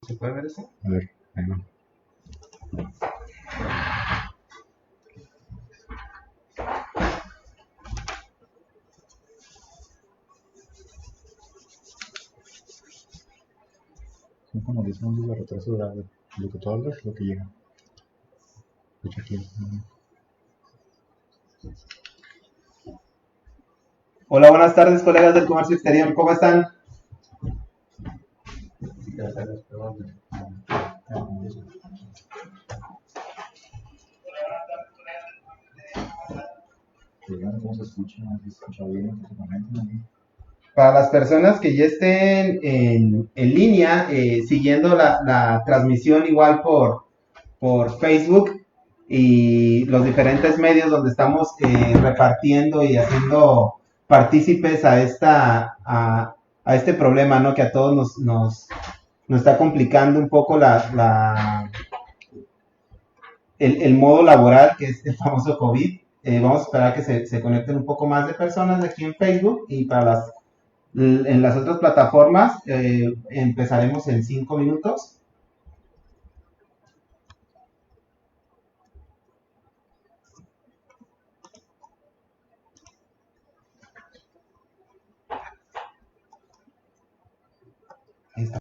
¿Se puede ver eso? A ver, ahí va. Son como 10 segundos de retraso de lo que tú hablas, lo que llega. De hecho, aquí. Hola, buenas tardes, colegas del comercio exterior, ¿cómo están? ¿Cómo se escucha? ¿Se escucha bien? Para las personas que ya estén en línea, siguiendo la transmisión igual por Facebook y los diferentes medios donde estamos repartiendo y haciendo partícipes a este problema, ¿no? Que a todos nos está complicando un poco el modo laboral, que es el famoso COVID. Vamos a esperar que se conecten un poco más de personas aquí en Facebook y en las otras plataformas empezaremos en 5 minutos. Ahí está.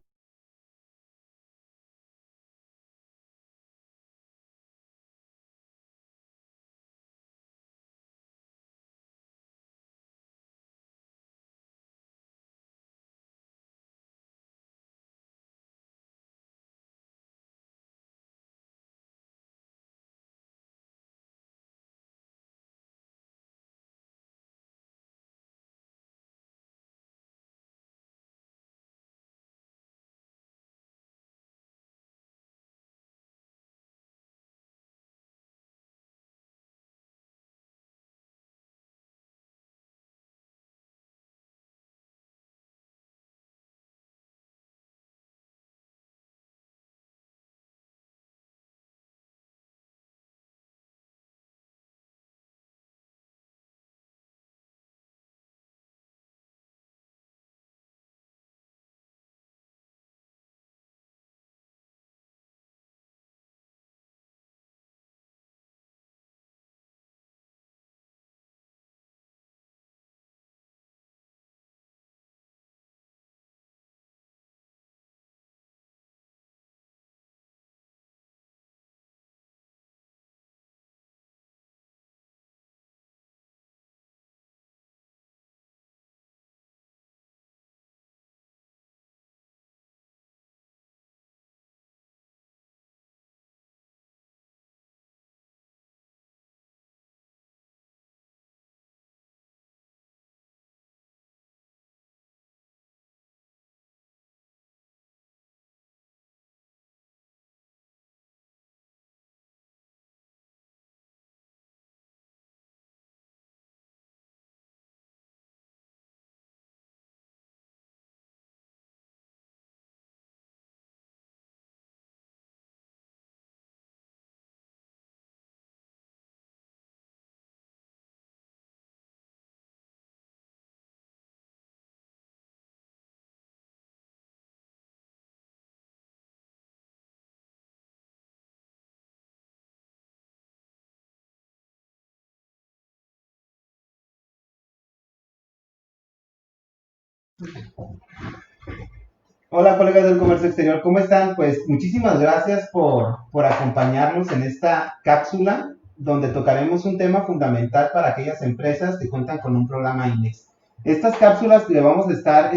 Hola colegas del comercio exterior, ¿cómo están? Pues muchísimas gracias por acompañarnos en esta cápsula donde tocaremos un tema fundamental para aquellas empresas que cuentan con un programa INEX. Estas cápsulas le vamos a estar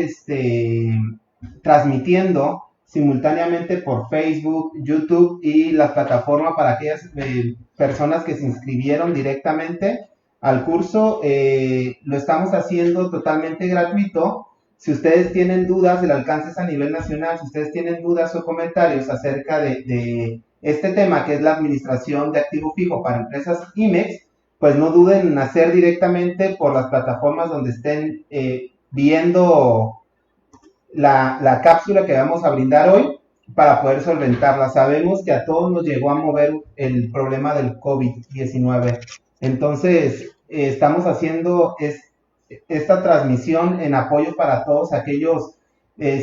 transmitiendo simultáneamente por Facebook, YouTube y la plataforma para aquellas personas que se inscribieron directamente al curso. Lo estamos haciendo totalmente gratuito. Si ustedes tienen dudas, el alcance es a nivel nacional. Si ustedes tienen dudas o comentarios acerca de este tema, que es la administración de activo fijo para empresas IMEX, pues no duden en hacer directamente por las plataformas donde estén viendo la cápsula que vamos a brindar hoy para poder solventarla. Sabemos que a todos nos llegó a mover el problema del COVID-19. Entonces, estamos haciendo esta transmisión en apoyo para todos aquellos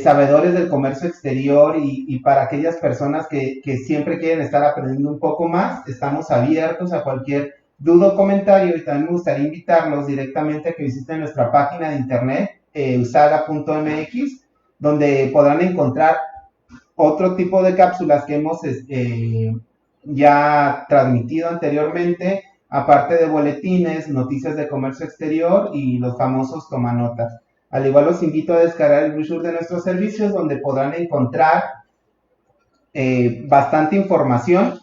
sabedores del comercio exterior y para aquellas personas que siempre quieren estar aprendiendo un poco más. Estamos abiertos a cualquier duda o comentario y también me gustaría invitarlos directamente a que visiten nuestra página de internet usaga.mx, donde podrán encontrar otro tipo de cápsulas que hemos ya transmitido anteriormente, aparte de boletines, noticias de comercio exterior y los famosos tomanotas. Al igual los invito a descargar el brochure de nuestros servicios, donde podrán encontrar bastante información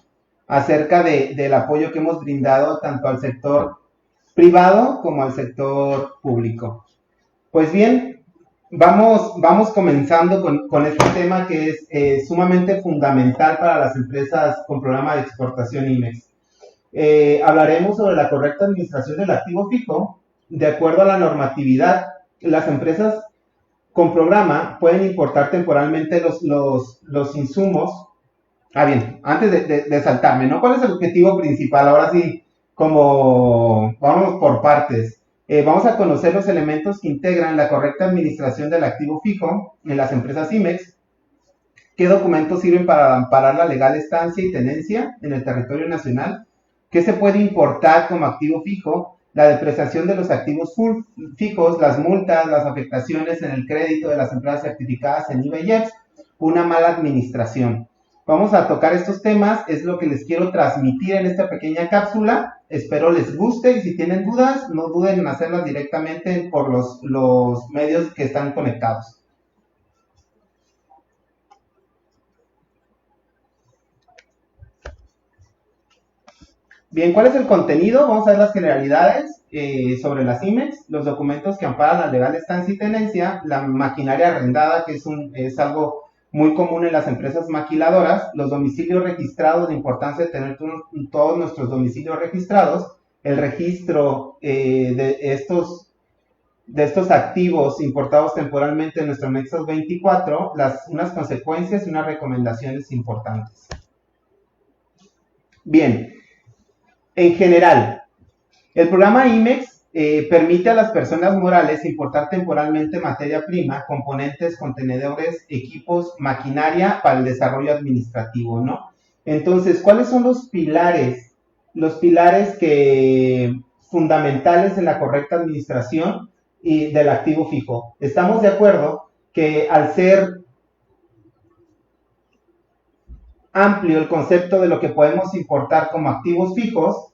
acerca del apoyo que hemos brindado tanto al sector privado como al sector público. Pues bien, vamos comenzando con este tema que es sumamente fundamental para las empresas con programa de exportación IMEX. Hablaremos sobre la correcta administración del activo fijo. De acuerdo a la normatividad, las empresas con programa pueden importar temporalmente los insumos. Bien, antes de saltarme, ¿no? ¿Cuál es el objetivo principal? Ahora sí, como vamos por partes. Vamos a conocer los elementos que integran la correcta administración del activo fijo en las empresas IMEX, qué documentos sirven para amparar la legal estancia y tenencia en el territorio nacional, qué se puede importar como activo fijo, la depreciación de los activos fijos, las multas, las afectaciones en el crédito de las empresas certificadas en IVA y EPS, una mala administración. Vamos a tocar estos temas, es lo que les quiero transmitir en esta pequeña cápsula. Espero les guste y si tienen dudas, no duden en hacerlas directamente por los medios que están conectados. Bien, ¿cuál es el contenido? Vamos a ver las generalidades sobre las IMEX, los documentos que amparan la legal estancia y tenencia, la maquinaria arrendada, que es algo muy común en las empresas maquiladoras, los domicilios registrados, la importancia de tener todos nuestros domicilios registrados, el registro de estos activos importados temporalmente en nuestro anexo 24, unas consecuencias y unas recomendaciones importantes. Bien, en general, el programa IMEX permite a las personas morales importar temporalmente materia prima, componentes, contenedores, equipos, maquinaria para el desarrollo administrativo, ¿no? Entonces, ¿cuáles son los pilares? Los pilares fundamentales en la correcta administración y del activo fijo. Estamos de acuerdo que al ser amplio el concepto de lo que podemos importar como activos fijos,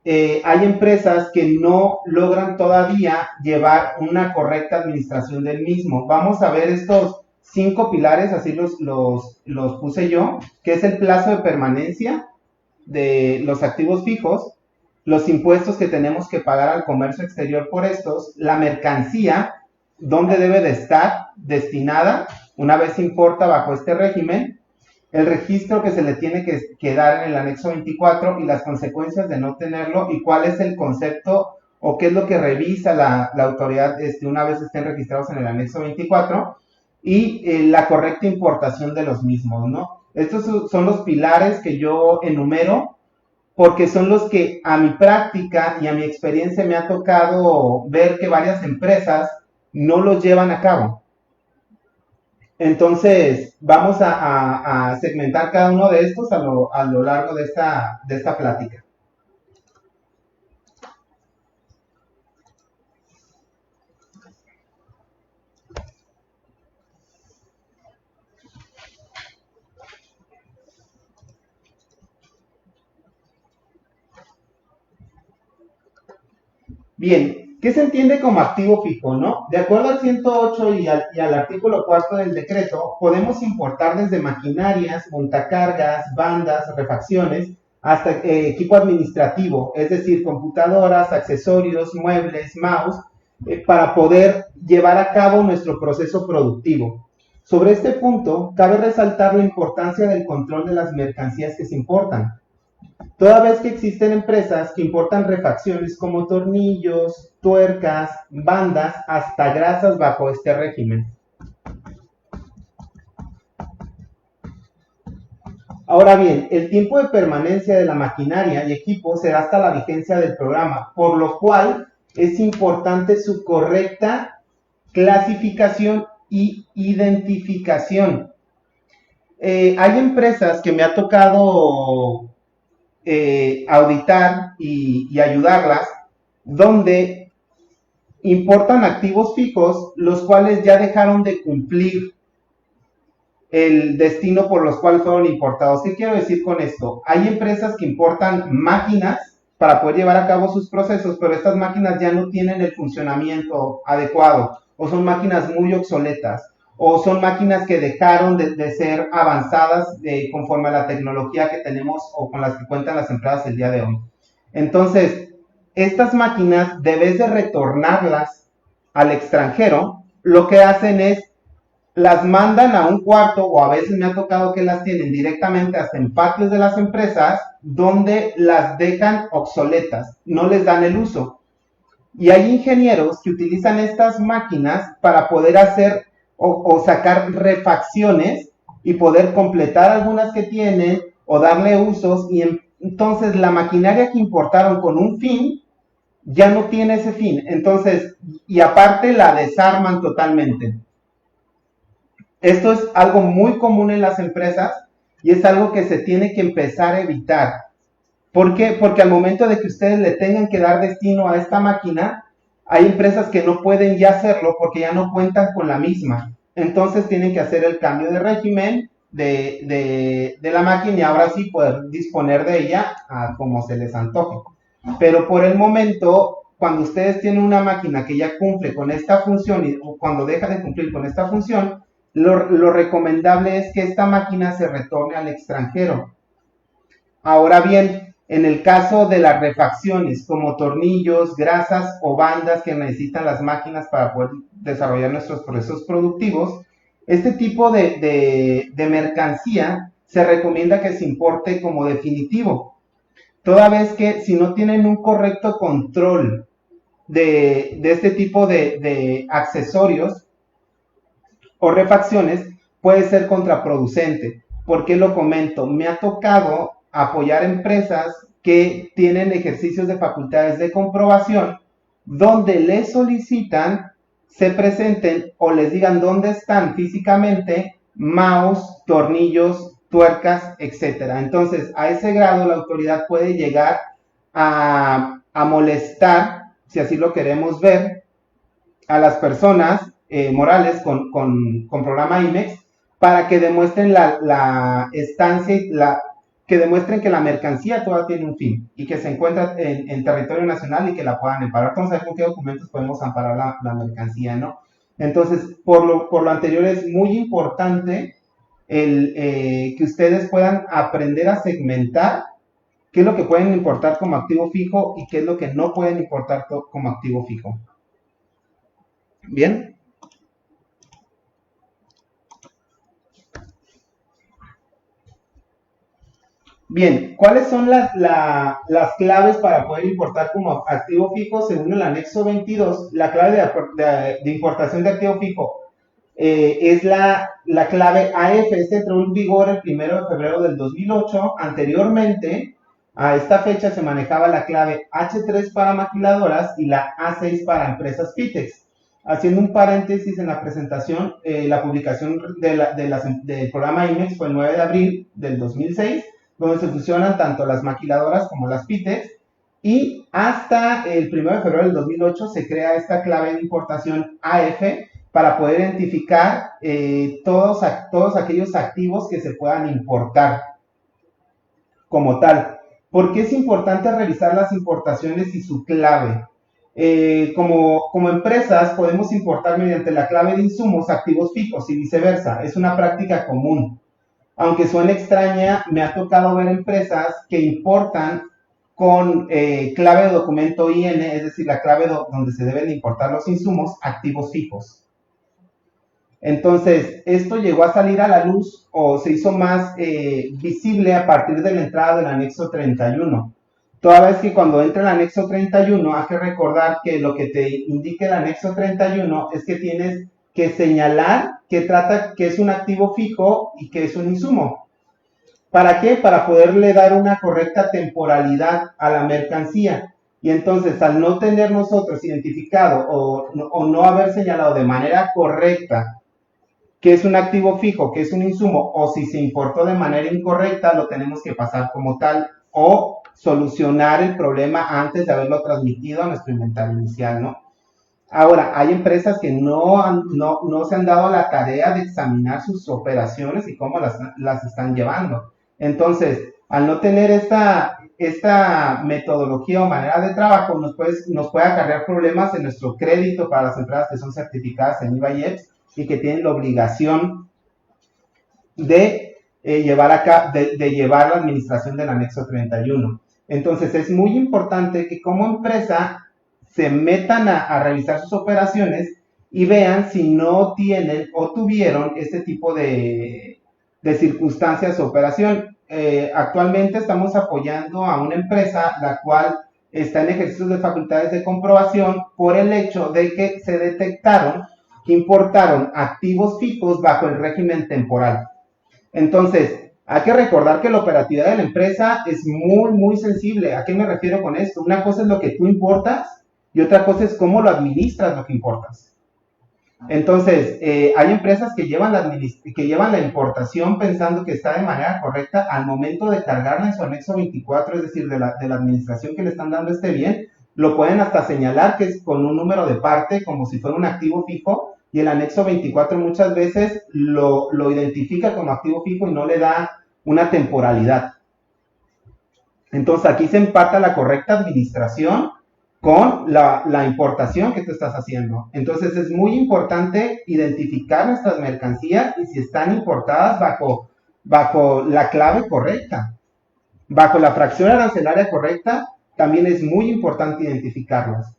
hay empresas que no logran todavía llevar una correcta administración del mismo. Vamos a ver estos 5 pilares, así los puse yo, que es el plazo de permanencia de los activos fijos, los impuestos que tenemos que pagar al comercio exterior por estos, la mercancía, dónde debe de estar destinada una vez se importa bajo este régimen, el registro que se le tiene que dar en el anexo 24 y las consecuencias de no tenerlo y cuál es el concepto o qué es lo que revisa la autoridad una vez estén registrados en el anexo 24 y la correcta importación de los mismos, ¿no? Estos son los pilares que yo enumero porque son los que a mi práctica y a mi experiencia me ha tocado ver que varias empresas no los llevan a cabo. Entonces, vamos a segmentar cada uno de estos a lo largo de esta plática. Bien, ¿qué se entiende como activo fijo, no? De acuerdo al 108 y al artículo 4 del decreto, podemos importar desde maquinarias, montacargas, bandas, refacciones, hasta equipo administrativo, es decir, computadoras, accesorios, muebles, mouse, para poder llevar a cabo nuestro proceso productivo. Sobre este punto, cabe resaltar la importancia del control de las mercancías que se importan, toda vez que existen empresas que importan refacciones como tornillos, tuercas, bandas, hasta grasas bajo este régimen. Ahora bien, el tiempo de permanencia de la maquinaria y equipo será hasta la vigencia del programa, por lo cual es importante su correcta clasificación y identificación. Hay empresas que me ha tocado auditar y ayudarlas, donde importan activos fijos, los cuales ya dejaron de cumplir el destino por los cuales fueron importados. ¿Qué quiero decir con esto? Hay empresas que importan máquinas para poder llevar a cabo sus procesos, pero estas máquinas ya no tienen el funcionamiento adecuado, o son máquinas muy obsoletas, o son máquinas que dejaron de ser avanzadas conforme a la tecnología que tenemos o con las que cuentan las empresas el día de hoy. Entonces, estas máquinas, debes de retornarlas al extranjero, lo que hacen es las mandan a un cuarto, o a veces me ha tocado que las tienen directamente hasta empaques de las empresas, donde las dejan obsoletas, no les dan el uso. Y hay ingenieros que utilizan estas máquinas para poder hacer o sacar refacciones y poder completar algunas que tienen o darle usos, y entonces la maquinaria que importaron con un fin ya no tiene ese fin. Entonces, y aparte la desarman totalmente. Esto es algo muy común en las empresas y es algo que se tiene que empezar a evitar. ¿Por qué? Porque al momento de que ustedes le tengan que dar destino a esta máquina, hay empresas que no pueden ya hacerlo porque ya no cuentan con la misma. Entonces tienen que hacer el cambio de régimen de la máquina y ahora sí poder disponer de ella a como se les antoje. Pero por el momento, cuando ustedes tienen una máquina que ya cumple con esta función o cuando deja de cumplir con esta función, lo recomendable es que esta máquina se retorne al extranjero. Ahora bien, en el caso de las refacciones, como tornillos, grasas o bandas que necesitan las máquinas para poder desarrollar nuestros procesos productivos, este tipo de mercancía se recomienda que se importe como definitivo, toda vez que si no tienen un correcto control de este tipo de accesorios o refacciones, puede ser contraproducente. ¿Por qué lo comento? Me ha tocado apoyar empresas que tienen ejercicios de facultades de comprobación, donde les solicitan se presenten o les digan dónde están físicamente mouse, tornillos, tuercas, etcétera. Entonces, a ese grado la autoridad puede llegar a molestar, si así lo queremos ver, a las personas morales con programa IMEX, para que demuestren la estancia, que demuestren que la mercancía todavía tiene un fin y que se encuentra en territorio nacional y que la puedan amparar. Vamos a ver con qué documentos podemos amparar la mercancía, ¿no? Entonces, por lo anterior, es muy importante que ustedes puedan aprender a segmentar qué es lo que pueden importar como activo fijo y qué es lo que no pueden importar como activo fijo. Bien. Bien, ¿cuáles son las claves para poder importar como activo fijo? Según el anexo 22, la clave de importación de activo fijo es la clave AF. Este entró en vigor el 1 de febrero del 2008. Anteriormente, a esta fecha se manejaba la clave H3 para maquiladoras y la A6 para empresas FITEX. Haciendo un paréntesis en la presentación, la publicación del programa IMEX fue el 9 de abril del 2006, donde se fusionan tanto las maquiladoras como las FITEX, y hasta el 1 de febrero del 2008 se crea esta clave de importación AF para poder identificar todos aquellos activos que se puedan importar como tal. ¿Por qué es importante revisar las importaciones y su clave? Como empresas podemos importar mediante la clave de insumos activos fijos y viceversa. Es una práctica común. Aunque suene extraña, me ha tocado ver empresas que importan con clave de documento IN, es decir, la clave donde se deben importar los insumos, activos fijos. Entonces, esto llegó a salir a la luz o se hizo más visible a partir de la entrada del anexo 31. Toda vez que cuando entra el anexo 31 hay que recordar que lo que te indica el anexo 31 es que tienes que señalar que es un activo fijo y que es un insumo. ¿Para qué? Para poderle dar una correcta temporalidad a la mercancía. Y entonces, al no tener nosotros identificado o no haber señalado de manera correcta que es un activo fijo, que es un insumo, o si se importó de manera incorrecta, lo tenemos que pasar como tal o solucionar el problema antes de haberlo transmitido a nuestro inventario inicial, ¿no? Ahora, hay empresas que no se han dado la tarea de examinar sus operaciones y cómo las están llevando. Entonces, al no tener esta metodología o manera de trabajo, nos puede acarrear problemas en nuestro crédito para las empresas que son certificadas en IVA y EPS y que tienen la obligación de llevar la administración del anexo 31. Entonces, es muy importante que como empresa se metan a revisar sus operaciones y vean si no tienen o tuvieron este tipo de circunstancias o operación. Actualmente estamos apoyando a una empresa la cual está en ejercicios de facultades de comprobación por el hecho de que se detectaron que importaron activos fijos bajo el régimen temporal. Entonces, hay que recordar que la operatividad de la empresa es muy, muy sensible. ¿A qué me refiero con esto? Una cosa es lo que tú importas y otra cosa es cómo lo administras lo que importas. Entonces, hay empresas que llevan la importación pensando que está de manera correcta al momento de cargarla en su anexo 24, es decir, de la administración que le están dando esté bien, lo pueden hasta señalar que es con un número de parte, como si fuera un activo fijo, y el anexo 24 muchas veces lo identifica como activo fijo y no le da una temporalidad. Entonces, aquí se empata la correcta administración con la importación que tú estás haciendo. Entonces es muy importante identificar nuestras mercancías y si están importadas bajo la clave correcta, bajo la fracción arancelaria correcta, también es muy importante identificarlas.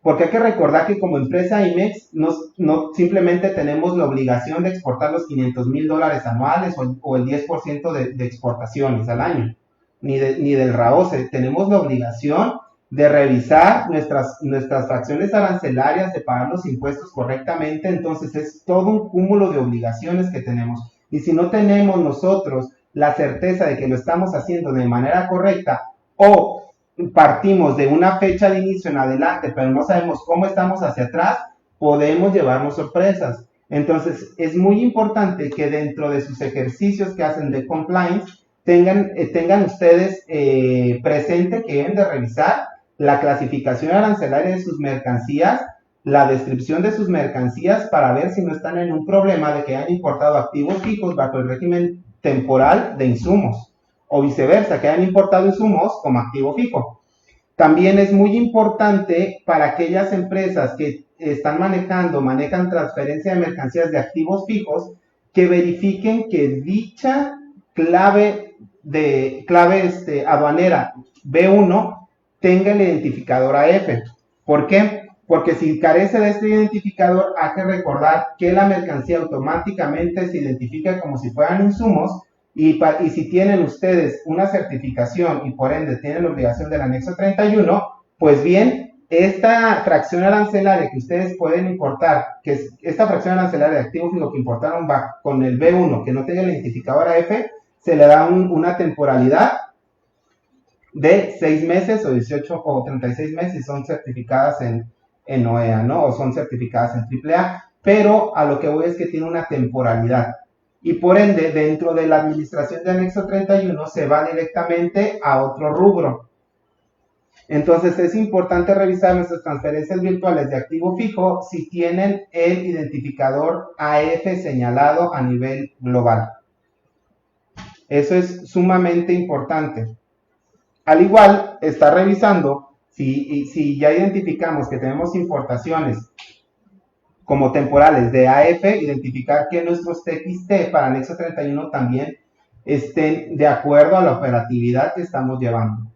Porque hay que recordar que como empresa IMEX no simplemente tenemos la obligación de exportar los $500,000 anuales o el 10% de exportaciones al año, ni del RAOCE. Tenemos la obligación de revisar nuestras fracciones arancelarias, de pagar los impuestos correctamente. Entonces es todo un cúmulo de obligaciones que tenemos. Y si no tenemos nosotros la certeza de que lo estamos haciendo de manera correcta o partimos de una fecha de inicio en adelante, pero no sabemos cómo estamos hacia atrás, podemos llevarnos sorpresas. Entonces, es muy importante que dentro de sus ejercicios que hacen de compliance, tengan ustedes presente que deben de revisar la clasificación arancelaria de sus mercancías, la descripción de sus mercancías para ver si no están en un problema de que hayan importado activos fijos bajo el régimen temporal de insumos o viceversa, que hayan importado insumos como activo fijo. También es muy importante para aquellas empresas que manejan transferencia de mercancías de activos fijos, que verifiquen que dicha clave aduanera B1 tenga el identificador AF. ¿Por qué? Porque si carece de este identificador, hay que recordar que la mercancía automáticamente se identifica como si fueran insumos. Y si tienen ustedes una certificación y por ende tienen la obligación del anexo 31, pues bien, esta fracción arancelaria que ustedes pueden importar, que es esta fracción arancelaria de activo fijo que importaron con el B1, que no tenga el identificador AF, se le da una temporalidad de 6 meses o 18 o 36 meses y son certificadas en OEA, ¿no? O son certificadas en AAA, pero a lo que voy es que tiene una temporalidad. Y por ende, dentro de la administración de anexo 31 se va directamente a otro rubro. Entonces es importante revisar nuestras transferencias virtuales de activo fijo si tienen el identificador AF señalado a nivel global. Eso es sumamente importante. Al igual, está revisando Si ya identificamos que tenemos importaciones como temporales de AF, identificar que nuestros TXT para anexo 31 también estén de acuerdo a la operatividad que estamos llevando.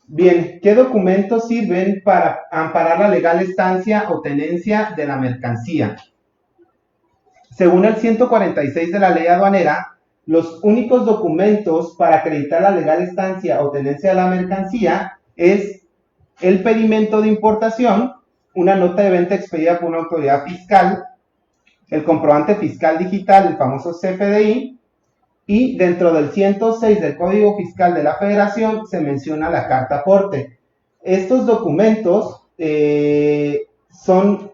Bien, ¿qué documentos sirven para amparar la legal estancia o tenencia de la mercancía? Según el 146 de la ley aduanera, los únicos documentos para acreditar la legal estancia o tenencia de la mercancía es el pedimento de importación, una nota de venta expedida por una autoridad fiscal, el comprobante fiscal digital, el famoso CFDI, y dentro del 106 del Código Fiscal de la Federación se menciona la carta aporte. Estos documentos son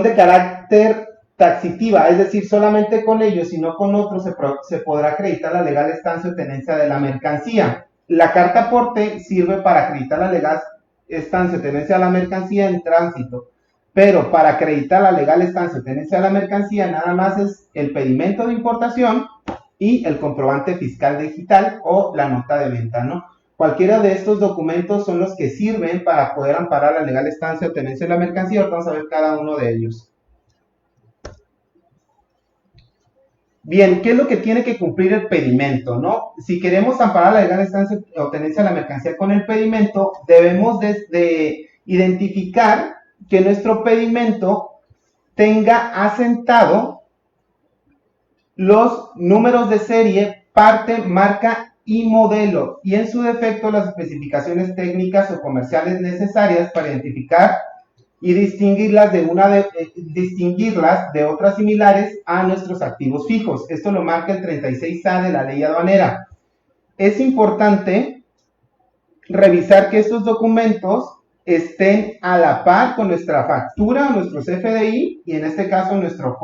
de carácter taxitiva, es decir, solamente con ellos y no con otros se podrá acreditar la legal estancia o tenencia de la mercancía. La carta aporte sirve para acreditar la legal estancia o tenencia de la mercancía en tránsito, pero para acreditar la legal estancia o tenencia de la mercancía nada más es el pedimento de importación y el comprobante fiscal digital o la nota de venta, ¿no? Cualquiera de estos documentos son los que sirven para poder amparar la legal estancia o tenencia de la mercancía. Ahora vamos a ver cada uno de ellos. Bien, ¿qué es lo que tiene que cumplir el pedimento, no? Si queremos amparar la legal estancia o tenencia de la mercancía con el pedimento, debemos de identificar que nuestro pedimento tenga asentado los números de serie, parte, marca y modelo, y en su defecto las especificaciones técnicas o comerciales necesarias para identificar y distinguirlas de otras similares a nuestros activos fijos. Esto lo marca el 36A de la ley aduanera. Es importante revisar que estos documentos estén a la par con nuestra factura o nuestro CFDI y en este caso nuestro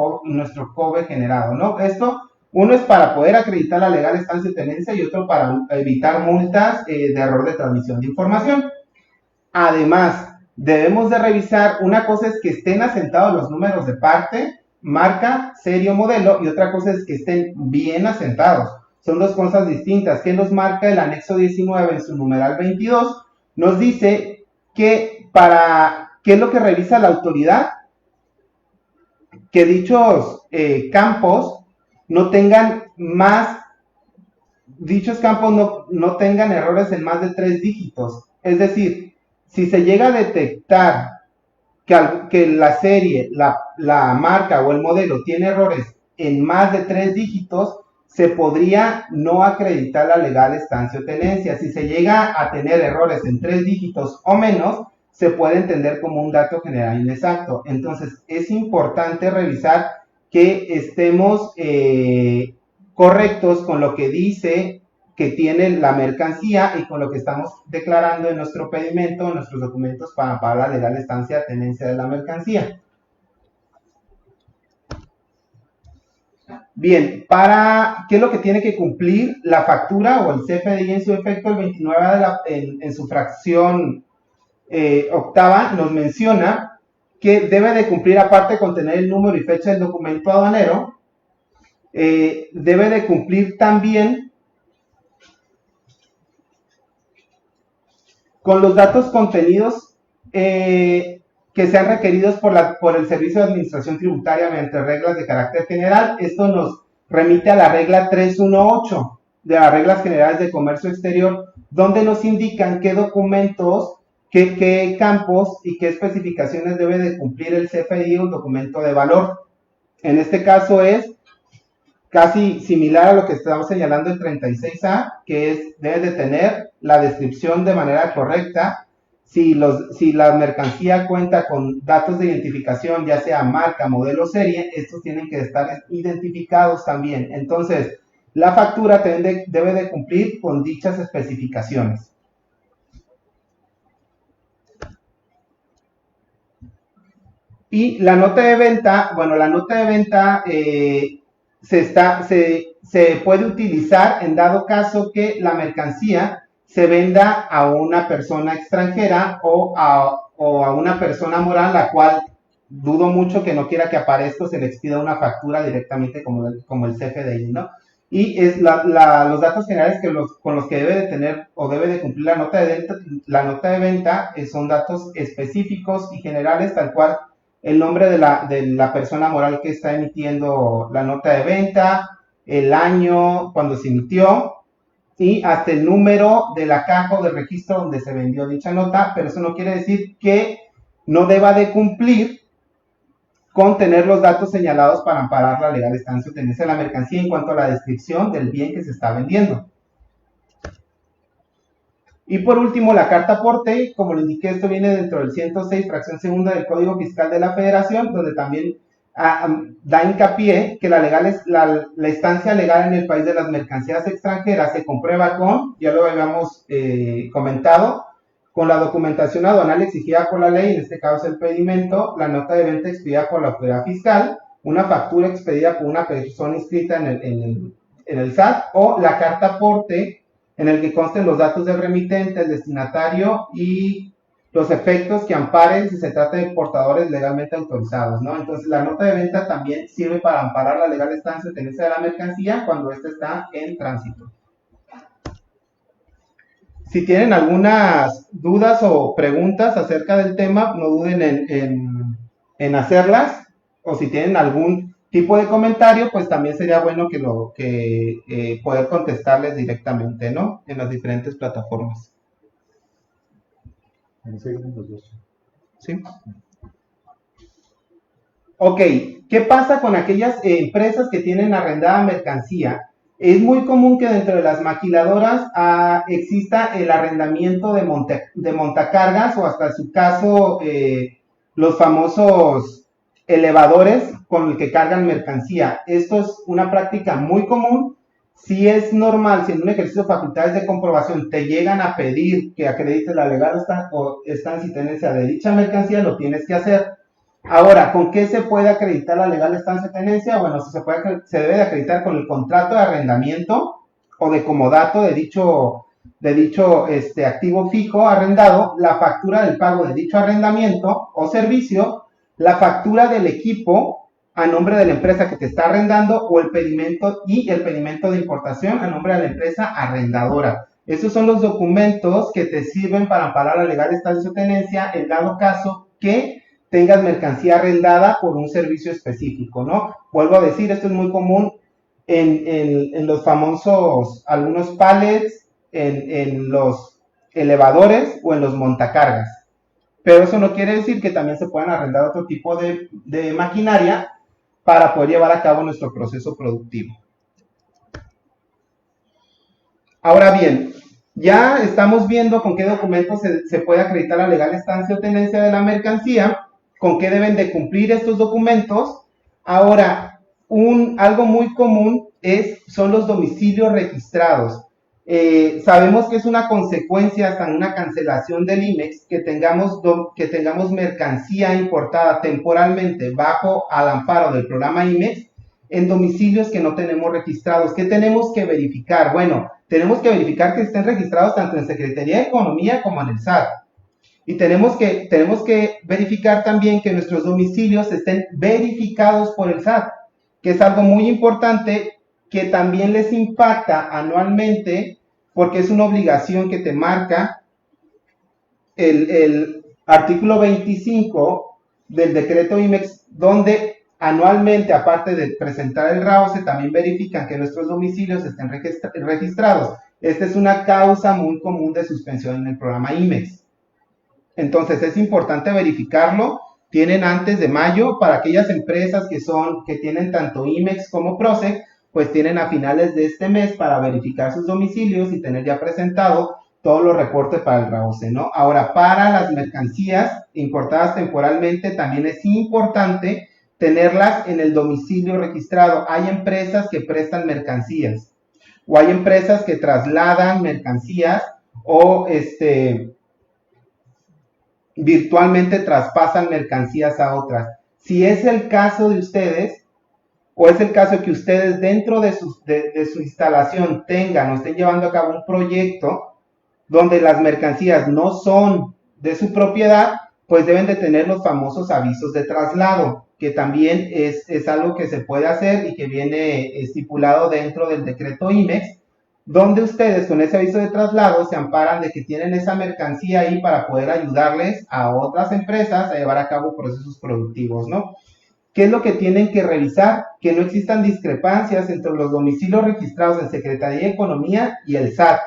COBE generado, ¿no? Esto, uno es para poder acreditar la legal estancia y tenencia y otro para evitar multas de error de transmisión de información. Además, debemos de revisar, una cosa es que estén asentados los números de parte, marca, serie o modelo, y otra cosa es que estén bien asentados. Son dos cosas distintas. ¿Qué nos marca el anexo 19 en su numeral 22? Nos dice que ¿qué es lo que revisa la autoridad? Que dichos campos no tengan dichos campos no tengan errores en más de 3 dígitos. Es decir, si se llega a detectar que la serie, la marca o el modelo tiene errores en más de 3 dígitos, se podría no acreditar la legal estancia o tenencia. Si se llega a tener errores en 3 dígitos o menos, se puede entender como un dato general inexacto. Entonces, es importante revisar que estemos correctos con lo que dice que tiene la mercancía y con lo que estamos declarando en nuestro pedimento, en nuestros documentos para la legal estancia o tenencia de la mercancía. Bien, ¿qué es lo que tiene que cumplir la factura o el CFDI en su efecto? El 29 en su fracción octava nos menciona que debe de cumplir, aparte de contener el número y fecha del documento aduanero, debe de cumplir también con los datos contenidos que sean requeridos por el Servicio de Administración Tributaria mediante reglas de carácter general. Esto nos remite a la regla 318 de las reglas generales de comercio exterior, donde nos indican qué documentos, qué campos y qué especificaciones debe de cumplir el CFDI o el documento de valor. En este caso es casi similar a lo que estamos señalando el 36A, que debe de tener la descripción de manera correcta. Si la mercancía cuenta con datos de identificación, ya sea marca, modelo, serie, estos tienen que estar identificados también. Entonces, la factura debe de cumplir con dichas especificaciones. Y la nota de venta, bueno, la nota de venta se puede utilizar en dado caso que la mercancía se venda a una persona extranjera o a una persona moral, la cual dudo mucho que no quiera que aparezca o se le expida una factura directamente como el CFDI, ¿no? Y es los datos generales con los que debe de tener o debe de cumplir la nota de venta son datos específicos y generales, tal cual el nombre de la persona moral que está emitiendo la nota de venta, el año cuando se emitió y hasta el número de la caja o del registro donde se vendió dicha nota, pero eso no quiere decir que no deba de cumplir con tener los datos señalados para amparar la legal estancia o tenencia de la mercancía en cuanto a la descripción del bien que se está vendiendo. Y por último, la carta aporte, como lo indiqué, esto viene dentro del 106, fracción segunda del Código Fiscal de la Federación, donde también da hincapié que la estancia legal en el país de las mercancías extranjeras se comprueba con, ya lo habíamos comentado, con la documentación aduanal exigida por la ley, en este caso el pedimento, la nota de venta expedida por la autoridad fiscal, una factura expedida por una persona inscrita en el SAT o la carta aporte en el que consten los datos del remitente, el destinatario y los efectos que amparen si se trata de portadores legalmente autorizados, ¿no? Entonces, la nota de venta también sirve para amparar la legal estancia o tenencia de la mercancía cuando ésta está en tránsito. Si tienen algunas dudas o preguntas acerca del tema, no duden en hacerlas, o si tienen algún tipo de comentario, pues también sería bueno que poder contestarles directamente, ¿no? En las diferentes plataformas. ¿Sí? Ok, ¿qué pasa con aquellas empresas que tienen arrendada mercancía? Es muy común que dentro de las maquiladoras exista el arrendamiento de montacargas o hasta en su caso los famosos elevadores con el que cargan mercancía. Esto es una práctica muy común. Si es normal, si en un ejercicio de facultades de comprobación te llegan a pedir que acredites la legal estancia y tenencia de dicha mercancía, lo tienes que hacer. Ahora, ¿con qué se puede acreditar la legal estancia de tenencia? Bueno, se debe de acreditar con el contrato de arrendamiento o de comodato de dicho activo fijo arrendado, la factura del pago de dicho arrendamiento o servicio, la factura del equipo a nombre de la empresa que te está arrendando o el pedimento de importación a nombre de la empresa arrendadora. Esos son los documentos que te sirven para amparar la legal estancia de tenencia en dado caso que tengas mercancía arrendada por un servicio específico, ¿no? Vuelvo a decir, esto es muy común en los famosos, algunos pallets, en los elevadores o en los montacargas. Pero eso no quiere decir que también se puedan arrendar otro tipo de maquinaria para poder llevar a cabo nuestro proceso productivo. Ahora bien, ya estamos viendo con qué documentos se puede acreditar la legal estancia o tenencia de la mercancía, con qué deben de cumplir estos documentos. Ahora, algo muy común son los domicilios registrados. Sabemos que es una consecuencia hasta una cancelación del IMEX que tengamos mercancía importada temporalmente bajo al amparo del programa IMEX en domicilios que no tenemos registrados. ¿Qué tenemos que verificar? Bueno, tenemos que verificar que estén registrados tanto en Secretaría de Economía como en el SAT. Y tenemos que verificar también que nuestros domicilios estén verificados por el SAT, que es algo muy importante que también les impacta anualmente porque es una obligación que te marca el artículo 25 del decreto IMEX, donde anualmente, aparte de presentar el RAOCE, también verifican que nuestros domicilios estén registrados. Esta es una causa muy común de suspensión en el programa IMEX. Entonces es importante verificarlo. Tienen antes de mayo para aquellas empresas que tienen tanto IMEX como PROSEC, pues tienen a finales de este mes para verificar sus domicilios y tener ya presentado todos los reportes para el RAOCE, ¿no? Ahora, para las mercancías importadas temporalmente también es importante tenerlas en el domicilio registrado. Hay empresas que prestan mercancías o hay empresas que trasladan mercancías o virtualmente traspasan mercancías a otras. Si es el caso de ustedes, o es el caso que ustedes dentro de su instalación tengan o estén llevando a cabo un proyecto donde las mercancías no son de su propiedad, pues deben de tener los famosos avisos de traslado, que también es algo que se puede hacer y que viene estipulado dentro del decreto IMEX, donde ustedes con ese aviso de traslado se amparan de que tienen esa mercancía ahí para poder ayudarles a otras empresas a llevar a cabo procesos productivos, ¿no? ¿Qué es lo que tienen que revisar? Que no existan discrepancias entre los domicilios registrados en Secretaría de Economía y el SAT.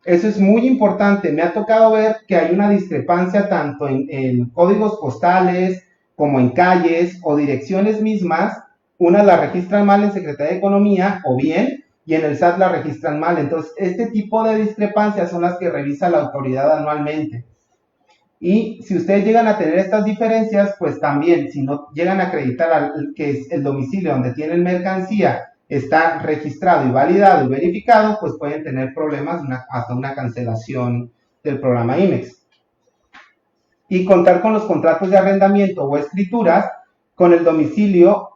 Eso es muy importante. Me ha tocado ver que hay una discrepancia tanto en códigos postales como en calles o direcciones mismas. Unas las registran mal en Secretaría de Economía o bien, y en el SAT la registran mal. Entonces, este tipo de discrepancias son las que revisa la autoridad anualmente. Y si ustedes llegan a tener estas diferencias, pues también, si no llegan a acreditar que es el domicilio donde tienen mercancía está registrado y validado y verificado, pues pueden tener problemas hasta una cancelación del programa IMEX. Y contar con los contratos de arrendamiento o escrituras con el domicilio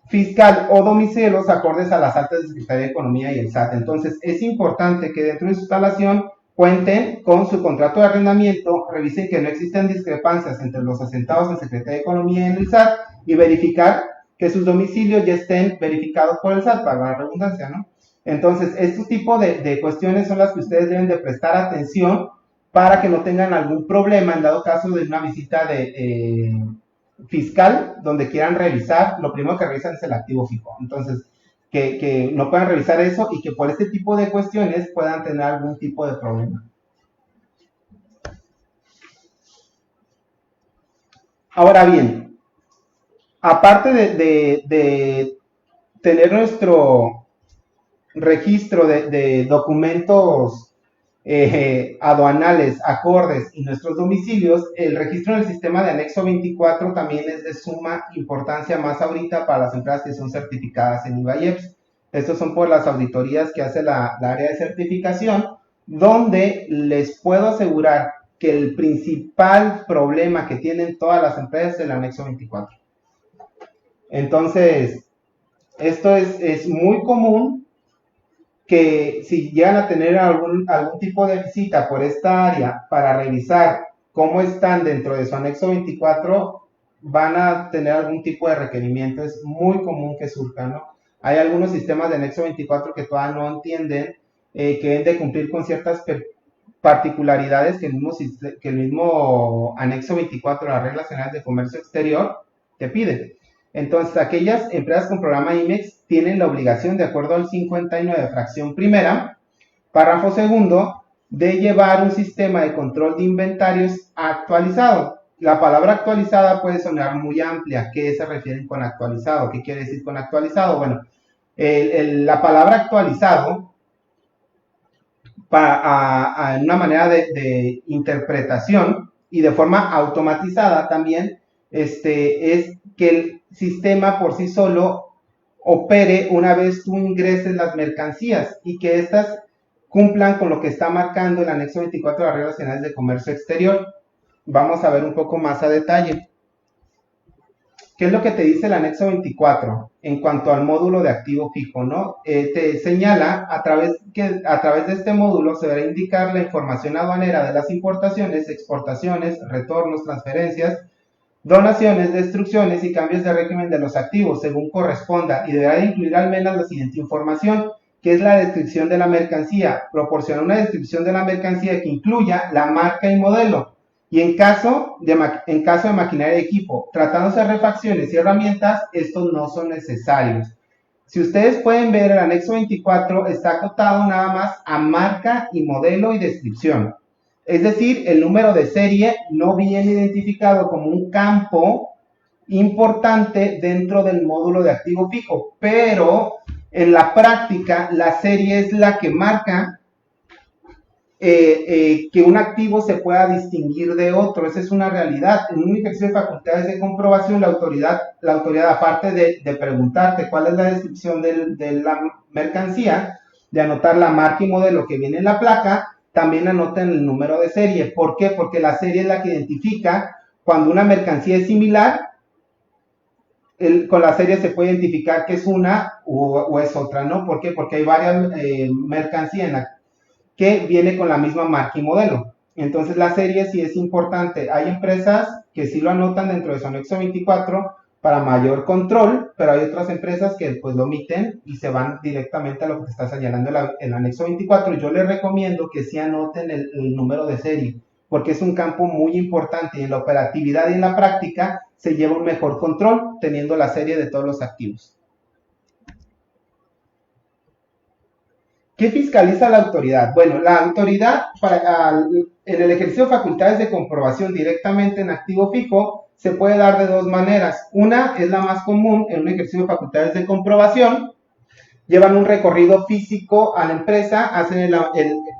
fiscal o domicilios acordes a las actas de Secretaría de Economía y el SAT. Entonces, es importante que dentro de su instalación cuenten con su contrato de arrendamiento, revisen que no existen discrepancias entre los asentados en Secretaría de Economía y en el SAT y verificar que sus domicilios ya estén verificados por el SAT, para la redundancia, ¿no? Entonces, este tipo de cuestiones son las que ustedes deben de prestar atención para que no tengan algún problema en dado caso de una visita de fiscal donde quieran revisar. Lo primero que revisan es el activo fijo. Entonces, que no puedan revisar eso y que por este tipo de cuestiones puedan tener algún tipo de problema. Ahora bien, aparte de tener nuestro registro de documentos aduanales, acordes y nuestros domicilios, el registro en el sistema de anexo 24 también es de suma importancia, más ahorita para las empresas que son certificadas en IVA y EPS. Estos son por las auditorías que hace la área de certificación, donde les puedo asegurar que el principal problema que tienen todas las empresas es el anexo 24. Entonces, esto es muy común que si llegan a tener algún tipo de visita por esta área para revisar cómo están dentro de su anexo 24, van a tener algún tipo de requerimiento. Es muy común que surja, ¿no? Hay algunos sistemas de anexo 24 que todavía no entienden que deben de cumplir con ciertas particularidades que el mismo anexo 24 de las reglas generales de comercio exterior te pide. Entonces, aquellas empresas con programa IMEX tienen la obligación, de acuerdo al 59, fracción primera, párrafo segundo, de llevar un sistema de control de inventarios actualizado. La palabra actualizada puede sonar muy amplia. ¿Qué se refieren con actualizado? ¿Qué quiere decir con actualizado? Bueno, la palabra actualizado, en una manera de interpretación y de forma automatizada también, es que el sistema por sí solo opere una vez tú ingreses las mercancías y que éstas cumplan con lo que está marcando el anexo 24 de las reglas generales de comercio exterior. Vamos a ver un poco más a detalle. ¿Qué es lo que te dice el anexo 24 en cuanto al módulo de activo fijo, ¿no? Te señala a través de este módulo se verá indicar la información aduanera de las importaciones, exportaciones, retornos, transferencias, donaciones, destrucciones y cambios de régimen de los activos según corresponda, y deberá incluir al menos la siguiente información, que es la descripción de la mercancía. Proporciona una descripción de la mercancía que incluya la marca y modelo, y en caso de maquinaria y equipo, tratándose de refacciones y herramientas, estos no son necesarios. Si ustedes pueden ver, el anexo 24 está acotado nada más a marca y modelo y descripción. Es decir, el número de serie no viene identificado como un campo importante dentro del módulo de activo fijo, pero en la práctica la serie es la que marca que un activo se pueda distinguir de otro. Esa es una realidad. En un ejercicio de facultades de comprobación, la autoridad aparte de preguntarte cuál es la descripción de la mercancía, de anotar la marca y modelo que viene en la placa, también anoten el número de serie. ¿Por qué? Porque la serie es la que identifica cuando una mercancía es similar. Con la serie se puede identificar que es una o es otra, ¿no? ¿Por qué? Porque hay varias mercancías que viene con la misma marca y modelo. Entonces la serie sí es importante. Hay empresas que sí lo anotan dentro de su anexo 24 para mayor control, pero hay otras empresas que pues lo omiten y se van directamente a lo que te está señalando el anexo 24. Yo les recomiendo que sí anoten el número de serie, porque es un campo muy importante y en la operatividad y en la práctica se lleva un mejor control teniendo la serie de todos los activos. ¿Qué fiscaliza la autoridad? Bueno, la autoridad en el ejercicio de facultades de comprobación directamente en activo fijo se puede dar de dos maneras. Una es la más común en un ejercicio de facultades de comprobación. Llevan un recorrido físico a la empresa, hacen el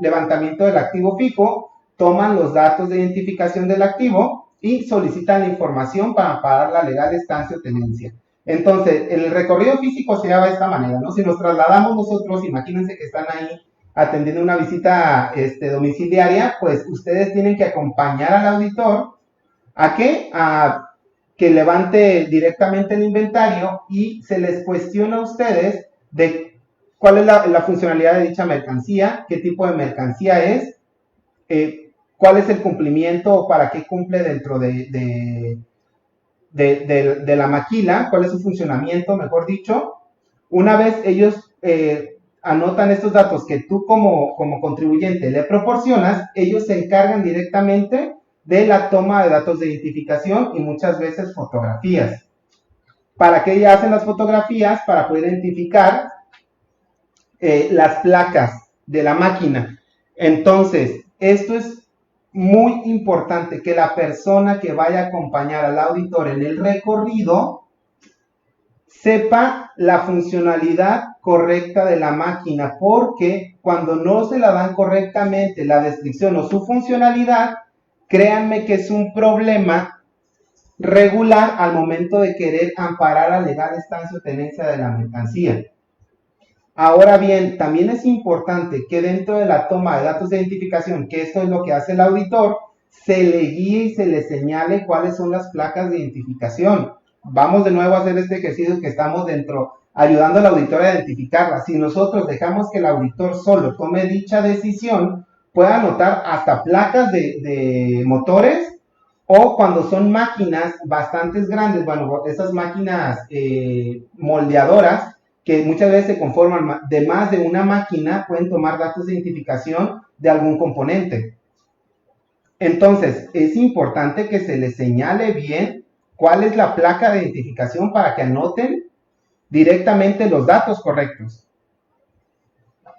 levantamiento del activo fijo, toman los datos de identificación del activo y solicitan la información para amparar la legal estancia o tenencia. Entonces, el recorrido físico se llama de esta manera, ¿no? Si nos trasladamos nosotros, imagínense que están ahí atendiendo una visita domiciliaria, pues ustedes tienen que acompañar al auditor ¿a qué? A que levante directamente el inventario y se les cuestiona a ustedes de cuál es la funcionalidad de dicha mercancía, qué tipo de mercancía es, cuál es el cumplimiento o para qué cumple dentro de la maquila, cuál es su funcionamiento, mejor dicho. Una vez ellos anotan estos datos que tú como contribuyente le proporcionas, ellos se encargan directamente de la toma de datos de identificación y muchas veces fotografías. ¿Para qué hacen las fotografías? Para poder identificar las placas de la máquina. Entonces, esto es muy importante, que la persona que vaya a acompañar al auditor en el recorrido sepa la funcionalidad correcta de la máquina, porque cuando no se la dan correctamente la descripción o su funcionalidad, créanme que es un problema regular al momento de querer amparar a legal estancia o tenencia de la mercancía. Ahora bien, también es importante que dentro de la toma de datos de identificación, que esto es lo que hace el auditor, se le guíe y se le señale cuáles son las placas de identificación. Vamos de nuevo a hacer este ejercicio que estamos dentro, ayudando al auditor a identificarla. Si nosotros dejamos que el auditor solo tome dicha decisión, puede anotar hasta placas de motores, o cuando son máquinas bastante grandes, bueno, esas máquinas moldeadoras, que muchas veces se conforman de más de una máquina, pueden tomar datos de identificación de algún componente. Entonces, es importante que se les señale bien cuál es la placa de identificación para que anoten directamente los datos correctos.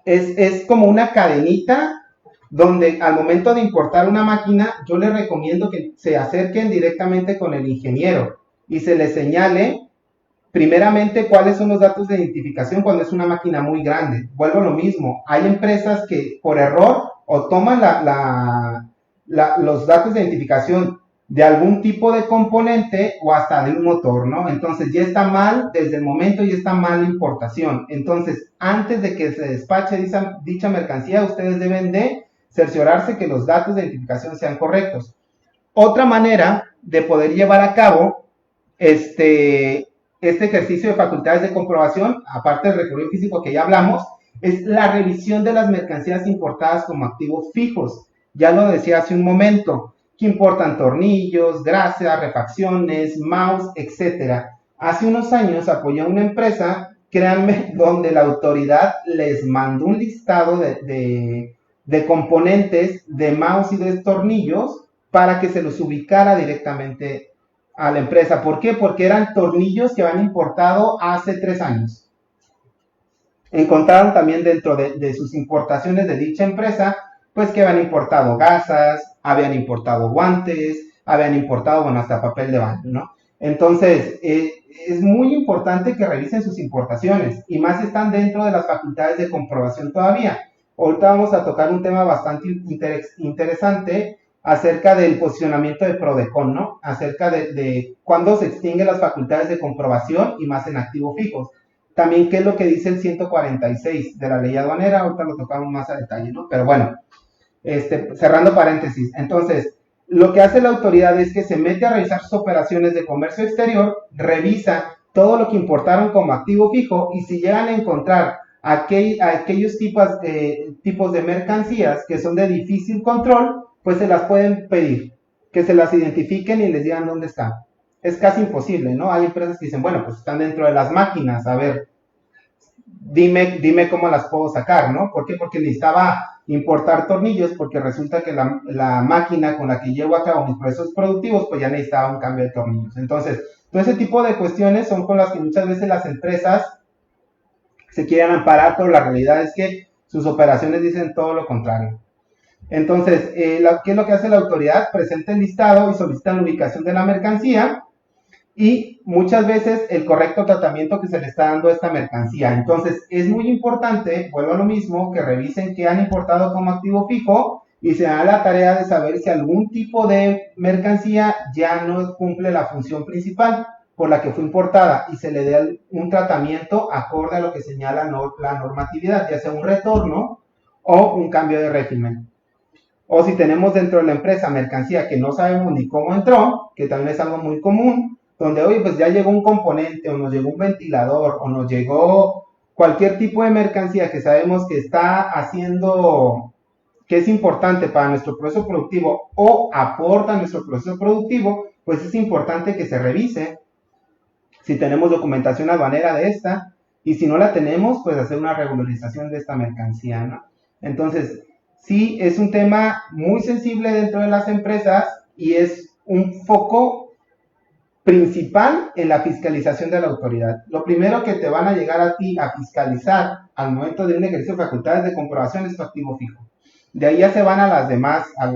Es como una cadenita donde al momento de importar una máquina, yo les recomiendo que se acerquen directamente con el ingeniero y se les señale primeramente cuáles son los datos de identificación cuando es una máquina muy grande. Vuelvo a lo mismo, hay empresas que por error o toman los datos de identificación de algún tipo de componente o hasta de un motor, ¿no? Entonces ya está mal, desde el momento ya está mal la importación. Entonces, antes de que se despache dicha mercancía, ustedes deben de cerciorarse que los datos de identificación sean correctos. Otra manera de poder llevar a cabo este ejercicio de facultades de comprobación, aparte del recorrido físico que ya hablamos, es la revisión de las mercancías importadas como activos fijos. Ya lo decía hace un momento, que importan tornillos, grasas, refacciones, mouse, etc. Hace unos años apoyé a una empresa, créanme, donde la autoridad les mandó un listado de componentes de mouse y de tornillos para que se los ubicara directamente a la empresa. ¿Por qué? Porque eran tornillos que habían importado hace 3 años. Encontraron también dentro de sus importaciones de dicha empresa, pues que habían importado gasas, habían importado guantes, habían importado, bueno, hasta papel de baño, ¿no? Entonces, es muy importante que revisen sus importaciones, y más si están dentro de las facultades de comprobación todavía. Ahorita vamos a tocar un tema bastante interesante acerca del posicionamiento de PRODECON, ¿no? Acerca de cuándo se extinguen las facultades de comprobación y más en activos fijos. También qué es lo que dice el 146 de la ley aduanera, ahorita lo tocamos más a detalle, ¿no? Pero bueno, cerrando paréntesis. Entonces, lo que hace la autoridad es que se mete a revisar sus operaciones de comercio exterior, revisa todo lo que importaron como activo fijo, y si llegan a encontrar aquellos tipos de mercancías que son de difícil control, pues se las pueden pedir, que se las identifiquen y les digan dónde están. Es casi imposible, ¿no? Hay empresas que dicen, bueno, pues están dentro de las máquinas, a ver, dime cómo las puedo sacar, ¿no? ¿Por qué? Porque necesitaba importar tornillos, porque resulta que la máquina con la que llevo a cabo mis procesos productivos, pues ya necesitaba un cambio de tornillos. Entonces, todo ese tipo de cuestiones son con las que muchas veces las empresas se quieren amparar, pero la realidad es que sus operaciones dicen todo lo contrario. Entonces, ¿qué es lo que hace la autoridad? Presenta el listado y solicita la ubicación de la mercancía y muchas veces el correcto tratamiento que se le está dando a esta mercancía. Entonces, es muy importante, vuelvo a lo mismo, que revisen qué han importado como activo fijo y se da la tarea de saber si algún tipo de mercancía ya no cumple la función principal por la que fue importada y se le dé un tratamiento acorde a lo que señala la normatividad, ya sea un retorno o un cambio de régimen. O si tenemos dentro de la empresa mercancía que no sabemos ni cómo entró, que también es algo muy común, donde hoy pues ya llegó un componente o nos llegó un ventilador o nos llegó cualquier tipo de mercancía que sabemos que está haciendo, que es importante para nuestro proceso productivo o aporta a nuestro proceso productivo, pues es importante que se revise si tenemos documentación aduanera de esta y si no la tenemos, pues hacer una regularización de esta mercancía, ¿no? Entonces, sí, es un tema muy sensible dentro de las empresas y es un foco principal en la fiscalización de la autoridad. Lo primero que te van a llegar a ti a fiscalizar al momento de un ejercicio de facultades de comprobación es tu activo fijo. De ahí ya se van a las demás, a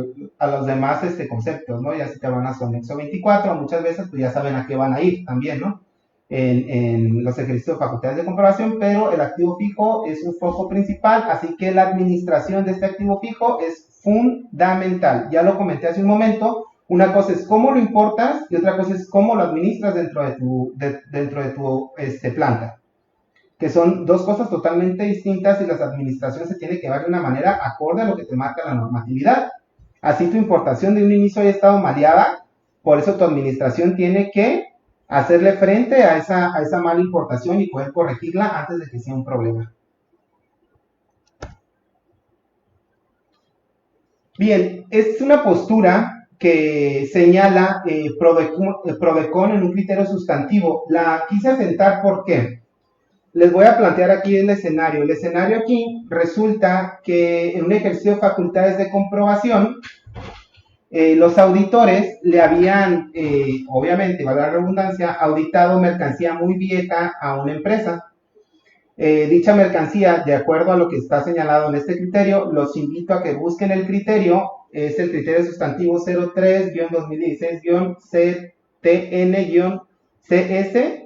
los demás conceptos, ¿no? Ya se te van a su anexo 24, muchas veces pues ya saben a qué van a ir también, ¿no? En los ejercicios de facultades de comprobación, pero el activo fijo es un foco principal, así que la administración de este activo fijo es fundamental. Ya lo comenté hace un momento, una cosa es cómo lo importas y otra cosa es cómo lo administras dentro de tu planta, que son dos cosas totalmente distintas y las administraciones se tienen que llevar de una manera acorde a lo que te marca la normatividad. Así tu importación de un inicio haya estado maleada, por eso tu administración tiene que hacerle frente a esa mala importación y poder corregirla antes de que sea un problema. Bien, es una postura que señala Prodecon en un criterio sustantivo. La quise asentar porque les voy a plantear aquí el escenario. El escenario aquí resulta que en un ejercicio de facultades de comprobación, los auditores le habían, obviamente, valga la redundancia, auditado mercancía muy vieja a una empresa. Dicha mercancía, de acuerdo a lo que está señalado en este criterio, los invito a que busquen el criterio, es el criterio sustantivo 03-2016-CTN-CS,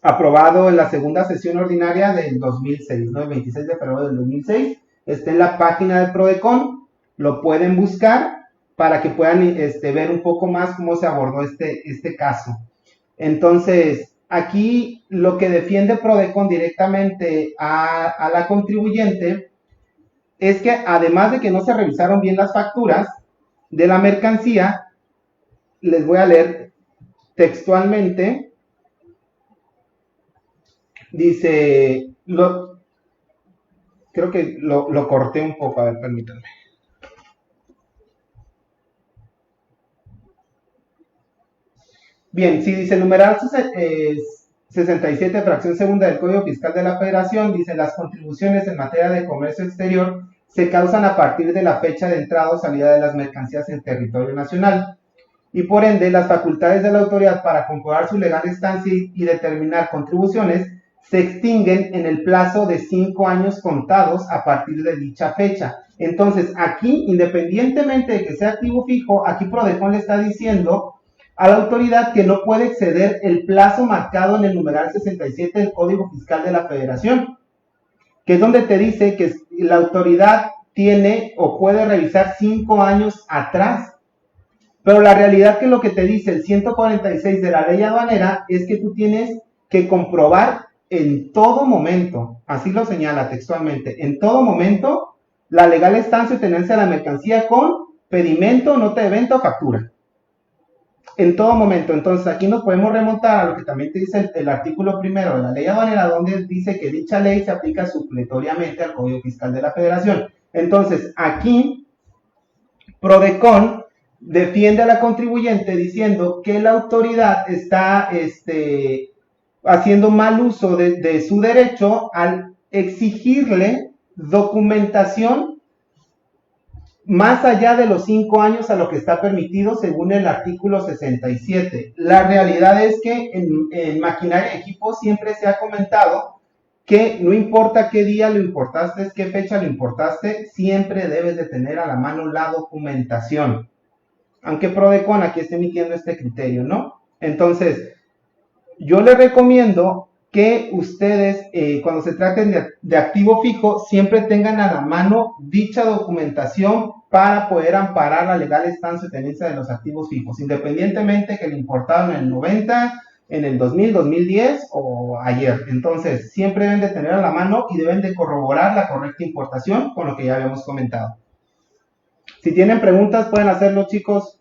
aprobado en la segunda sesión ordinaria del 2006, ¿no? El 26 de febrero del 2006, está en la página del Prodecon, lo pueden buscar para que puedan ver un poco más cómo se abordó este caso. Entonces, aquí lo que defiende Prodecon directamente a la contribuyente es que además de que no se revisaron bien las facturas de la mercancía, les voy a leer textualmente, dice, creo que lo corté un poco, a ver, permítanme. Bien, si dice el numeral 67, fracción segunda del Código Fiscal de la Federación, dice las contribuciones en materia de comercio exterior se causan a partir de la fecha de entrada o salida de las mercancías en territorio nacional y por ende las facultades de la autoridad para comprobar su legal estancia y determinar contribuciones se extinguen en el plazo de 5 años contados a partir de dicha fecha. Entonces, aquí, independientemente de que sea activo fijo, aquí Prodecon le está diciendo a la autoridad que no puede exceder el plazo marcado en el numeral 67 del Código Fiscal de la Federación, que es donde te dice que la autoridad tiene o puede revisar 5 años atrás. Pero la realidad que lo que te dice el 146 de la ley aduanera es que tú tienes que comprobar en todo momento, así lo señala textualmente, en todo momento la legal estancia o tenencia de la mercancía con pedimento, nota de venta o factura. En todo momento. Entonces aquí nos podemos remontar a lo que también te dice el artículo primero de la ley aduanera, donde dice que dicha ley se aplica supletoriamente al Código Fiscal de la Federación. Entonces aquí Prodecon defiende a la contribuyente diciendo que la autoridad está haciendo mal uso de su derecho al exigirle documentación más allá de los 5 años a lo que está permitido según el artículo 67. La realidad es que en maquinaria y equipo siempre se ha comentado que no importa qué día lo importaste, qué fecha lo importaste, siempre debes de tener a la mano la documentación. Aunque Prodecon aquí esté emitiendo este criterio, ¿no? Entonces, yo les recomiendo que ustedes, cuando se traten de activo fijo, siempre tengan a la mano dicha documentación para poder amparar la legal estancia o tenencia de los activos fijos, independientemente que lo importaron en el 90, en el 2000, 2010 o ayer. Entonces, siempre deben de tener a la mano y deben de corroborar la correcta importación con lo que ya habíamos comentado. Si tienen preguntas, pueden hacerlo, chicos.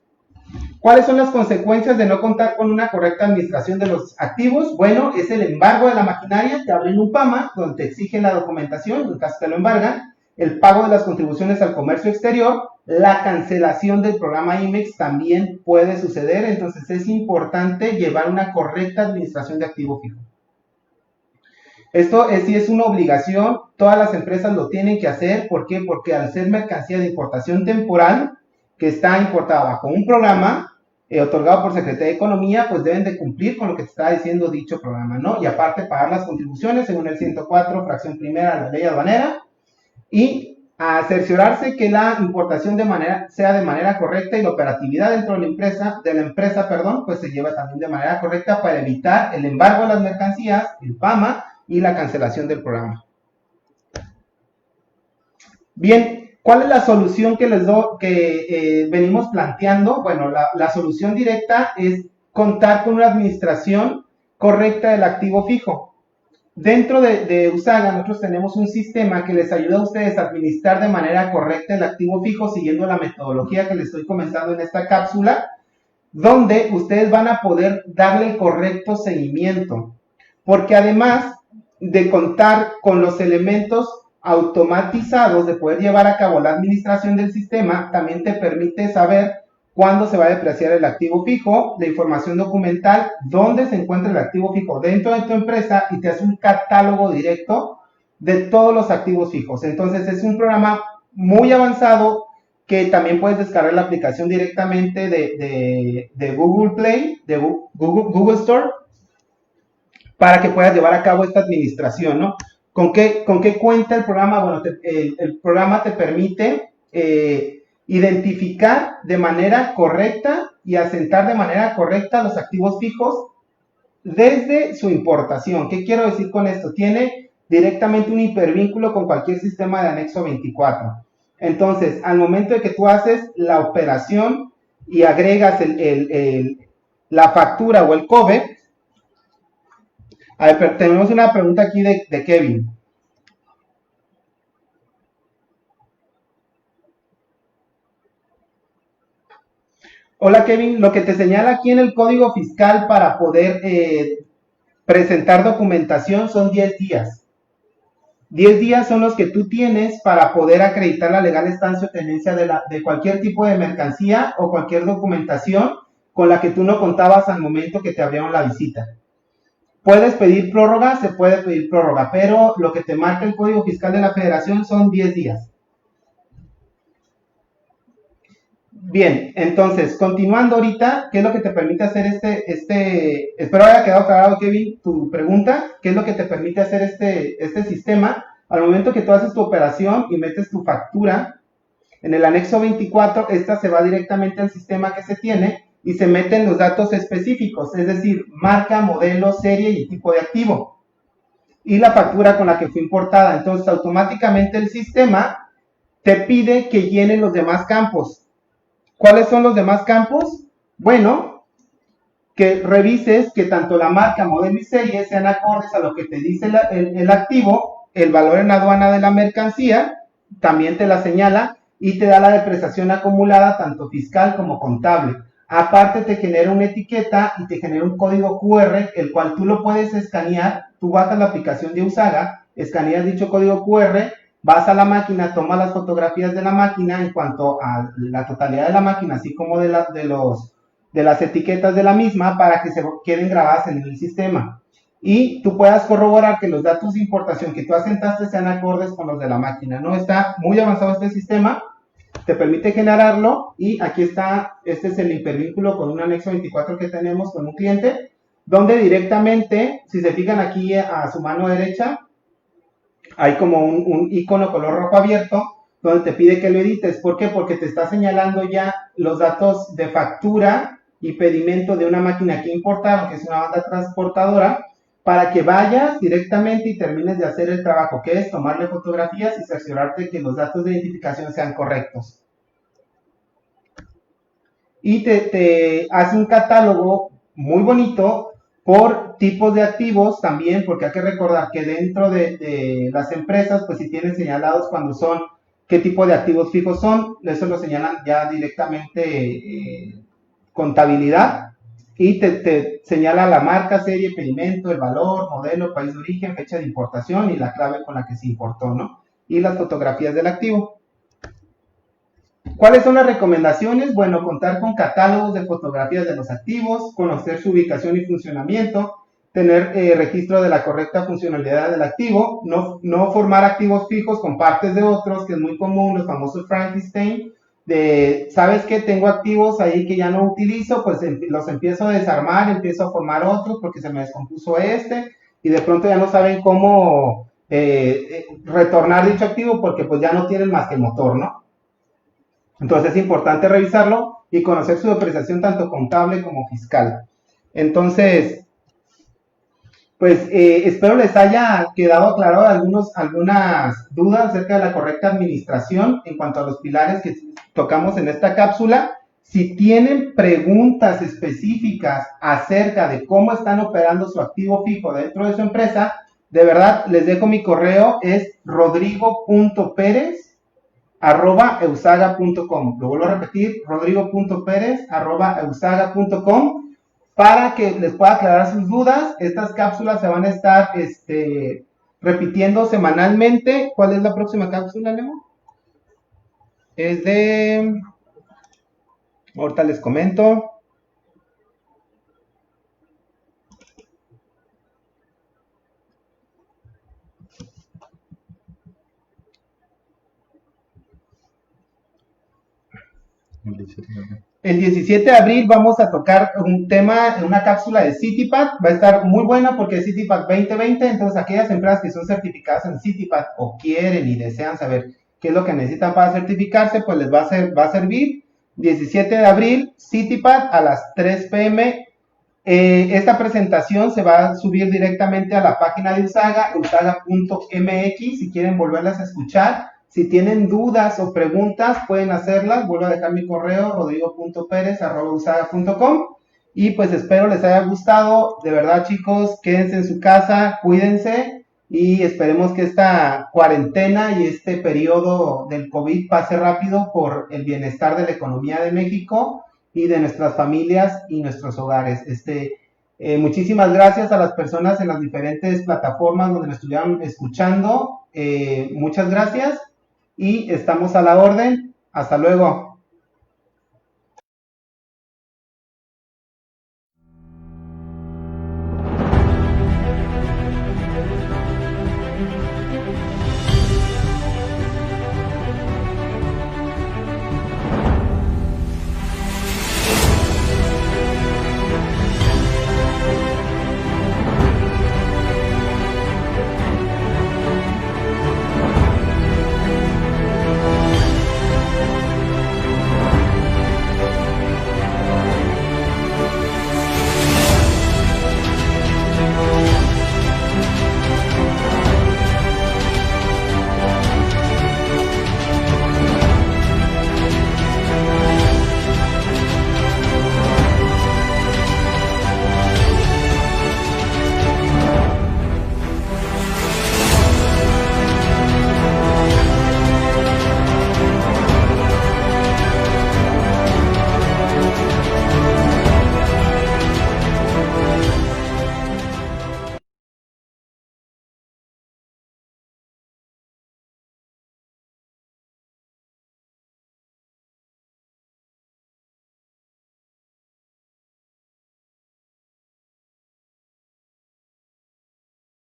¿Cuáles son las consecuencias de no contar con una correcta administración de los activos? Bueno, es el embargo de la maquinaria, te abren un PAMA, donde te exigen la documentación, en caso te lo embargan, el pago de las contribuciones al comercio exterior, la cancelación del programa IMEX también puede suceder, entonces es importante llevar una correcta administración de activo fijo. Esto sí es una obligación, todas las empresas lo tienen que hacer, ¿por qué? Porque al ser mercancía de importación temporal, que está importada bajo un programa otorgado por Secretaría de Economía, pues deben de cumplir con lo que te está diciendo dicho programa, ¿no? Y aparte pagar las contribuciones según el 104, fracción primera de la ley aduanera, y a cerciorarse que la importación sea de manera correcta y la operatividad dentro de la empresa, pues se lleva también de manera correcta para evitar el embargo de las mercancías, el PAMA y la cancelación del programa. Bien, ¿cuál es la solución que venimos planteando? Bueno, la solución directa es contar con una administración correcta del activo fijo. Dentro de USAGA nosotros tenemos un sistema que les ayuda a ustedes a administrar de manera correcta el activo fijo siguiendo la metodología que les estoy comentando en esta cápsula, donde ustedes van a poder darle el correcto seguimiento. Porque además de contar con los elementos automatizados de poder llevar a cabo la administración del sistema, también te permite saber cuándo se va a depreciar el activo fijo, la información documental, dónde se encuentra el activo fijo dentro de tu empresa y te hace un catálogo directo de todos los activos fijos. Entonces es un programa muy avanzado que también puedes descargar la aplicación directamente de Google Play, de Google Store, para que puedas llevar a cabo esta administración, ¿no? ¿Con qué cuenta el programa? Bueno, el programa te permite identificar de manera correcta y asentar de manera correcta los activos fijos desde su importación. ¿Qué quiero decir con esto? Tiene directamente un hipervínculo con cualquier sistema de anexo 24. Entonces, al momento de que tú haces la operación y agregas la factura o el COBE, a ver, tenemos una pregunta aquí de Kevin. Hola Kevin, lo que te señala aquí en el código fiscal para poder presentar documentación son 10 días. 10 días son los que tú tienes para poder acreditar la legal estancia o tenencia de cualquier tipo de mercancía o cualquier documentación con la que tú no contabas al momento que te abrieron la visita. Puedes pedir prórroga, se puede pedir prórroga, pero lo que te marca el Código Fiscal de la Federación son 10 días. Bien, entonces, continuando ahorita, ¿qué es lo que te permite hacer espero haya quedado claro, Kevin, tu pregunta? ¿Qué es lo que te permite hacer este sistema? Al momento que tú haces tu operación y metes tu factura, en el anexo 24, esta se va directamente al sistema que se tiene y se meten los datos específicos, es decir, marca, modelo, serie y tipo de activo. Y la factura con la que fue importada. Entonces, automáticamente el sistema te pide que llenen los demás campos. ¿Cuáles son los demás campos? Bueno, que revises que tanto la marca, modelo y serie sean acordes a lo que te dice el activo, el valor en aduana de la mercancía, también te la señala y te da la depreciación acumulada tanto fiscal como contable. Aparte te genera una etiqueta y te genera un código QR, el cual tú lo puedes escanear, tú bajas la aplicación de USAGA, escaneas dicho código QR, vas a la máquina, tomas las fotografías de la máquina en cuanto a la totalidad de la máquina, así como de las etiquetas de la misma, para que se queden grabadas en el sistema. Y tú puedas corroborar que los datos de importación que tú asentaste sean acordes con los de la máquina, ¿no? Está muy avanzado este sistema, te permite generarlo, y aquí está, este es el hipervínculo con un anexo 24 que tenemos con un cliente, donde directamente, si se fijan aquí a su mano derecha, hay como un icono color rojo abierto, donde te pide que lo edites. ¿Por qué? Porque te está señalando ya los datos de factura y pedimento de una máquina que importaron, que es una banda transportadora, para que vayas directamente y termines de hacer el trabajo, que es tomarle fotografías y cerciorarte que los datos de identificación sean correctos. Y te hace un catálogo muy bonito por tipos de activos también, porque hay que recordar que dentro de las empresas, pues si tienen señalados cuando son, qué tipo de activos fijos son, eso lo señalan ya directamente contabilidad, y te señala la marca, serie, pedimento, el valor, modelo, país de origen, fecha de importación y la clave con la que se importó, ¿no? Y las fotografías del activo. ¿Cuáles son las recomendaciones? Bueno, contar con catálogos de fotografías de los activos, conocer su ubicación y funcionamiento, tener registro de la correcta funcionalidad del activo, no formar activos fijos con partes de otros, que es muy común, los famosos Frankenstein, de, ¿sabes qué? Tengo activos ahí que ya no utilizo, pues los empiezo a desarmar, empiezo a formar otros porque se me descompuso y de pronto ya no saben cómo retornar dicho activo porque pues ya no tienen más que motor, ¿no? Entonces es importante revisarlo y conocer su depreciación tanto contable como fiscal. Entonces, pues espero les haya quedado aclarado algunas dudas acerca de la correcta administración en cuanto a los pilares que tocamos en esta cápsula. Si tienen preguntas específicas acerca de cómo están operando su activo fijo dentro de su empresa, de verdad les dejo mi correo, es rodrigo.perez@eusaga.com. Lo vuelvo a repetir, rodrigo.perez@eusaga.com, para que les pueda aclarar sus dudas. Estas cápsulas se van a estar repitiendo semanalmente. ¿Cuál es la próxima cápsula, Lemo? Es de... Ahorita les comento. El 17 de abril vamos a tocar un tema, una cápsula de CityPad. Va a estar muy buena porque es CityPad 2020. Entonces, aquellas empresas que son certificadas en CityPad o quieren y desean saber qué es lo que necesitan para certificarse, pues les va a servir. 17 de abril, CityPad a las 3 p.m. Esta presentación se va a subir directamente a la página de Eusaga, eusaga.mx, si quieren volverlas a escuchar. Si tienen dudas o preguntas, pueden hacerlas. Vuelvo a dejar mi correo, rodrigo.perez@eusaga.com. Y pues espero les haya gustado. De verdad, chicos, quédense en su casa, cuídense y esperemos que esta cuarentena y este periodo del COVID pase rápido por el bienestar de la economía de México y de nuestras familias y nuestros hogares. Muchísimas gracias a las personas en las diferentes plataformas donde me estuvieron escuchando. Muchas gracias y estamos a la orden. Hasta luego.